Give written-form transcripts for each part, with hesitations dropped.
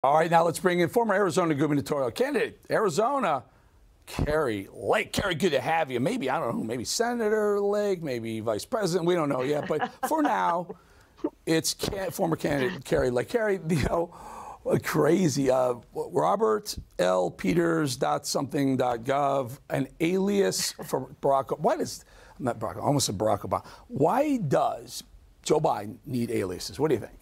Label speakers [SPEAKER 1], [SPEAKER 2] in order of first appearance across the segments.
[SPEAKER 1] All right, now let's bring in former Arizona gubernatorial candidate, Arizona, Kari Lake. Kari, good to have you. Maybe, I don't know, maybe Senator Lake, maybe Vice President. We don't know yet. But for now, it's former candidate Kari Lake. Kari, you know, crazy. Robert L. Peters.something.gov, an alias for Barack. Why does, not Barack, I almost said Barack Obama. Why does Joe Biden need aliases? What do you think?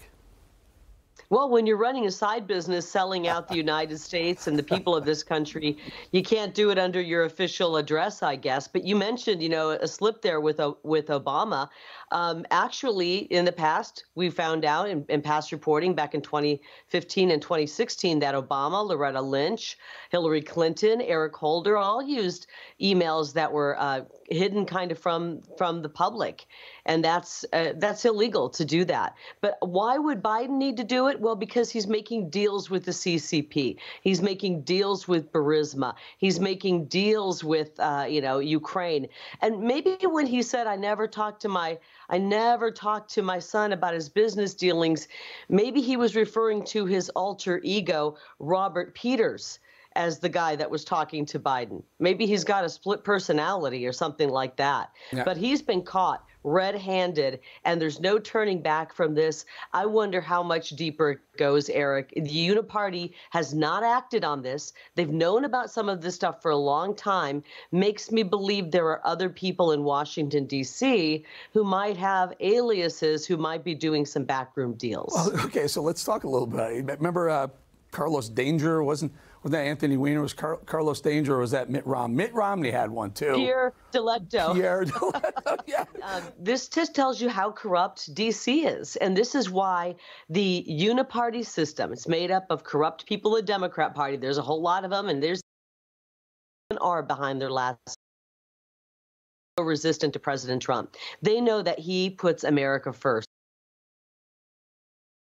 [SPEAKER 2] Well, when you're running a side business selling out the United States and the people of this country, you can't do it under your official address, I guess. But you mentioned, you know, a slip there with Obama. Actually, in the past, we found out in past reporting back in 2015 and 2016 that Obama, Loretta Lynch, Hillary Clinton, Eric Holder all used emails that were hidden kind of from the public. And that's illegal to do that. But why would Biden need to do it? Well, because he's making deals with the CCP. He's making deals with Burisma. He's making deals with, Ukraine. And maybe when he said, I never talked to my son about his business dealings, maybe he was referring to his alter ego, Robert Peters, as the guy that was talking to Biden. Maybe he's got a split personality or something like that. Yeah. But he's been caught red-handed, and there's no turning back from this. I wonder how much deeper it goes, Eric. The uniparty has not acted on this. They've known about some of this stuff for a long time. Makes me believe there are other people in Washington, D.C. who might have aliases, who might be doing some backroom deals.
[SPEAKER 1] Well, okay, so let's talk a little bit. Remember Carlos Danger? Wasn't that Anthony Weiner? Was Carlos Danger, or was that Mitt Romney? Mitt Romney had one, too.
[SPEAKER 2] Pierre Delecto.
[SPEAKER 1] Pierre Delecto, yeah.
[SPEAKER 2] This just tells you how corrupt D.C. is. And this is why the uniparty system, it's made up of corrupt people in the Democrat Party. There's a whole lot of them, and there's an R behind their last resistant to President Trump. They know that he puts America first.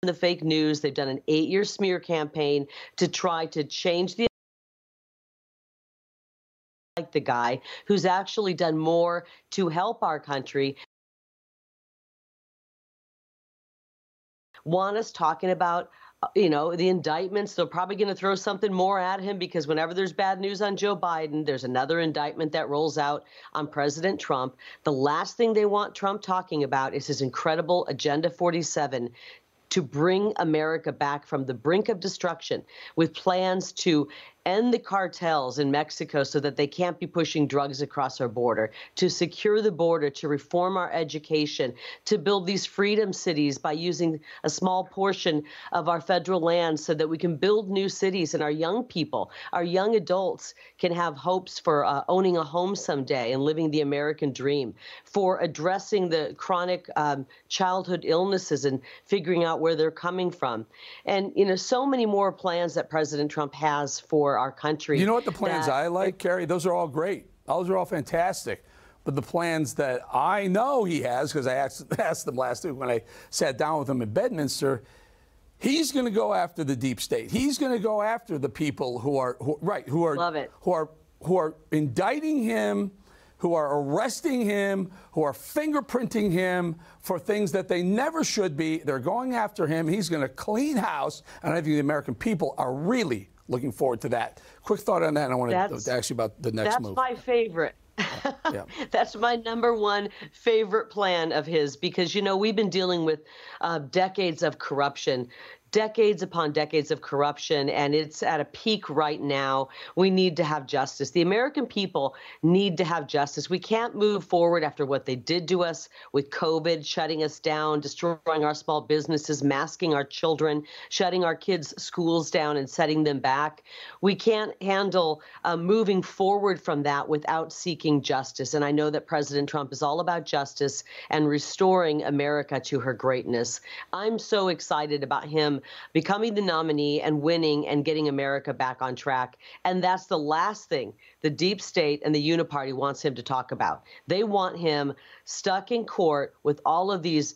[SPEAKER 2] The fake news. They've done an 8-year smear campaign to try to change the guy who's actually done more to help our country. Want us talking about, the indictments. They're probably going to throw something more at him, because whenever there's bad news on Joe Biden, there's another indictment that rolls out on President Trump. The last thing they want Trump talking about is his incredible Agenda 47 to bring America back from the brink of destruction, with plans to end the cartels in Mexico so that they can't be pushing drugs across our border, to secure the border, to reform our education, to build these freedom cities by using a small portion of our federal land so that we can build new cities and our young people, our young adults can have hopes for owning a home someday and living the American dream, for addressing the chronic childhood illnesses and figuring out where they're coming from. And, so many more plans that President Trump has for our country.
[SPEAKER 1] You know what the plans I like, Kari? Those are all great. Those are all fantastic. But the plans that I know he has, because I asked them last week when I sat down with him in Bedminster, he's going to go after the deep state. He's going to go after the people who are indicting him, who are arresting him, who are fingerprinting him for things that they never should be. They're going after him. He's going to clean house. And I think the American people are really looking forward to that. Quick thought on that, and I want to ask you about the next move.
[SPEAKER 2] That's my favorite. Yeah. That's my #1 favorite plan of his, because, we've been dealing with decades of corruption. Decades upon decades of corruption, and it's at a peak right now. We need to have justice. The American people need to have justice. We can't move forward after what they did to us with COVID, shutting us down, destroying our small businesses, masking our children, shutting our kids' schools down and setting them back. We can't handle moving forward from that without seeking justice. And I know that President Trump is all about justice and restoring America to her greatness. I'm so excited about him becoming the nominee and winning and getting America back on track. And that's the last thing the deep state and the uniparty wants him to talk about. They want him stuck in court with all of these,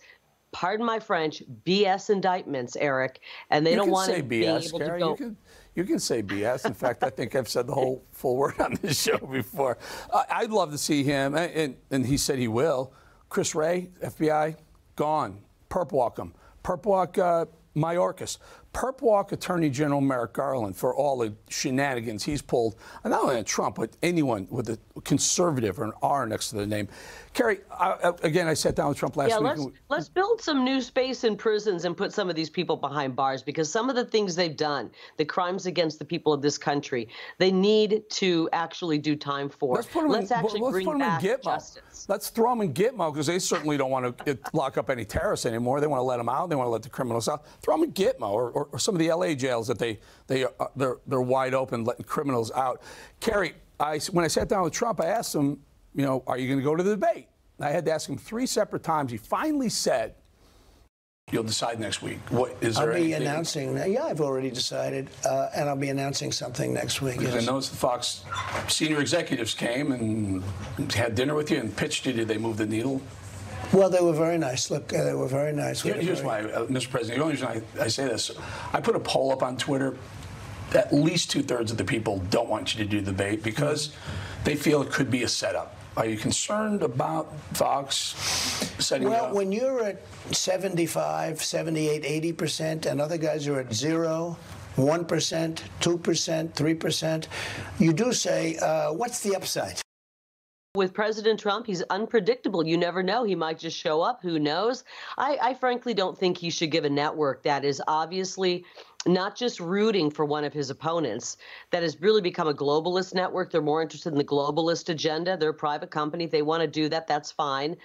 [SPEAKER 2] pardon my French, BS indictments, Eric. And they don't want him being able to go.
[SPEAKER 1] You can say BS. In fact, I think I've said the whole full word on this show before. I'd love to see him, and he said he will. Chris Wray, FBI, gone. Perp walk him. Perp walk Mayorkas. perp walk Attorney General Merrick Garland for all the shenanigans he's pulled, and not only on Trump, but anyone with a conservative or an R next to their name. Kari, again, I sat down with Trump last week.
[SPEAKER 2] Let's build some new space in prisons and put some of these people behind bars, because some of the things they've done, the crimes against the people of this country, they need to actually do time for. Let's actually bring back justice.
[SPEAKER 1] Let's throw them in Gitmo, because they certainly don't want to lock up any terrorists anymore. They want to let them out. They want to let the criminals out. Throw them in Gitmo, or some of the LA jails that they're wide open, letting criminals out. Kari, when I sat down with Trump, I asked him, you know, are you going to go to the debate? I had to ask him 3 separate times. He finally said, "You'll decide next week." What is there?
[SPEAKER 3] I'll be announcing. Yeah, I've already decided, and I'll be announcing something next week.
[SPEAKER 1] Yes. I noticed the Fox senior executives came and had dinner with you and pitched you. Did they move the needle?
[SPEAKER 3] Well, they were very nice. Look, they were very nice.
[SPEAKER 1] Here's why, Mr. President. The only reason I say this, I put a poll up on Twitter. At least 2/3 of the people don't want you to do the debate because they feel it could be a setup. Are you concerned about Fox setting you up?
[SPEAKER 3] Well, when you're at 75, 78, 80%, and other guys are at 0, 1%, 2%, 3%, you do say, what's the upside?
[SPEAKER 2] With President Trump, he's unpredictable. You never know. He might just show up. Who knows? I frankly don't think he should give a network that is obviously not just rooting for one of his opponents, that has really become a globalist network. They're more interested in the globalist agenda. They're a private company. If they want to do that, that's fine.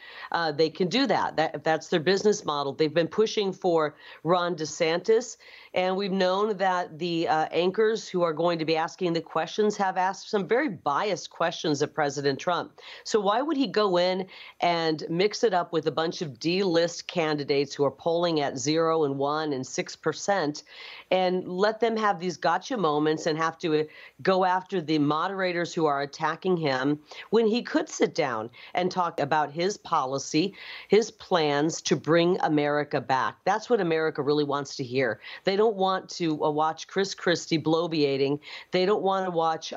[SPEAKER 2] They can do that. That's their business model. They've been pushing for Ron DeSantis, and we've known that the anchors who are going to be asking the questions have asked some very biased questions of President Trump. So why would he go in and mix it up with a bunch of D-list candidates who are polling at 0 and 1 and 6%? And let them have these gotcha moments and have to go after the moderators who are attacking him when he could sit down and talk about his policy, his plans to bring America back. That's what America really wants to hear. They don't want to watch Chris Christie bloviating. They don't want to watch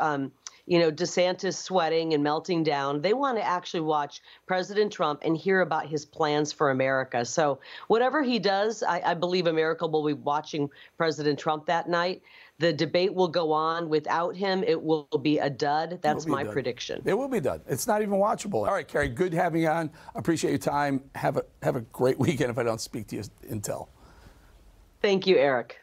[SPEAKER 2] DeSantis sweating and melting down. They want to actually watch President Trump and hear about his plans for America. So whatever he does, I believe America will be watching President Trump that night. The debate will go on. Without him, it will be a dud. That's my prediction.
[SPEAKER 1] It will be dud. It's not even watchable. All right, Kari, good having you on. Appreciate your time. Have a great weekend if I don't speak to you until.
[SPEAKER 2] Thank you, Eric.